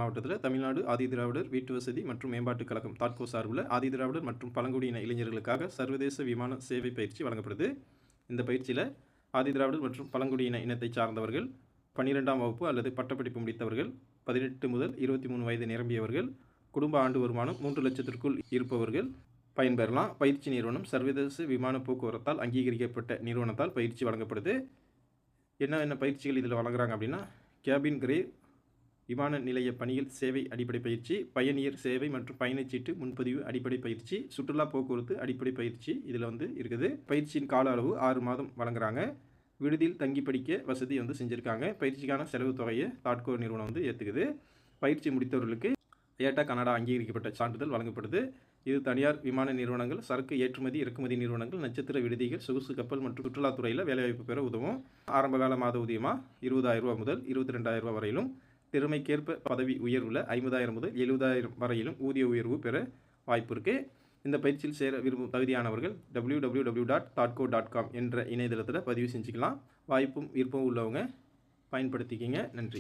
மாவட்டத்தில் தமிழ்நாடு ஆதிதிராவிடர் வீட்டுவசதி மற்றும் மேம்பாட்டுக் கழகம் தாட்கோ சார்பில் ஆதிதிராவிடர் மற்றும் பழங்குடியின இளைஞர்களுக்காக சர்வதேச விமான சேவை பயிற்சி வழங்கப்படுது. இந்த பயிற்சியில் ஆதிதிராவிடர் மற்றும் பழங்குடியின இனத்தை சார்ந்தவர்கள், 12ஆம் வகுப்பு அல்லது பட்டப்படிப்பு முடித்தவர்கள், 18 முதல் 23 வயது நிரம்பியவர்கள், குடும்ப ஆண்டு வருமானம் 3 லட்சத்திற்குள் இருப்பவர்கள் பயன்பெறலாம். பயிற்சி நிறுவனம் சர்வதேச விமான போக்குவரத்தால் அங்கீகரிக்கப்பட்ட நிறுவனத்தால் பயிற்சி வழங்கப்படுது. என்ன பயிற்சிகள் இதில் வழங்குறாங்க அப்படின்னா, கேபின் கிரே விமான நிலைய பணியில் சேவை அடிப்படை பயிற்சி, பயணியர் சேவை மற்றும் பயணச்சீட்டு முன்பதிவு அடிப்படை பயிற்சி, சுற்றுலா போக்குவரத்து அடிப்படை பயிற்சி இதில் இருக்குது. பயிற்சியின் கால அளவு 6 மாதம் வழங்குறாங்க. விடுதியில் தங்கி படிக்க வசதி செஞ்சுருக்காங்க. பயிற்சிக்கான செலவு தொகையை தாட்கோ நிறுவனம் ஏற்றுக்குது. பயிற்சி முடித்தவர்களுக்கு ஏட்டா கனடா அங்கீகரிக்கப்பட்ட சான்றிதழ் வழங்கப்படுது. இது தனியார் விமான நிறுவனங்கள், சரக்கு ஏற்றுமதி இறக்குமதி நிறுவனங்கள், நட்சத்திர விடுதிகள், சொகுசு கப்பல் மற்றும் சுற்றுலாத்துறையில் வேலைவாய்ப்பு பெற உதவும். ஆரம்பகால மாத ஊதியமாக 20,000 ரூபா முதல் 22,000 ரூபா வரையிலும், திறமைக்கேற்ப பதவி உயர்வில் 50,000 முதல் 70,000 வரையிலும் ஊதிய உயர்வு பெற வாய்ப்பு இருக்குது. இந்த பயிற்சியில் சேர விரும்பும் தகுதியானவர்கள் www.tadco.com என்ற இணையதளத்தில் பதிவு செஞ்சுக்கலாம். வாய்ப்பும் விருப்பம் உள்ளவங்க பயன்படுத்திக்கிங்க. நன்றி.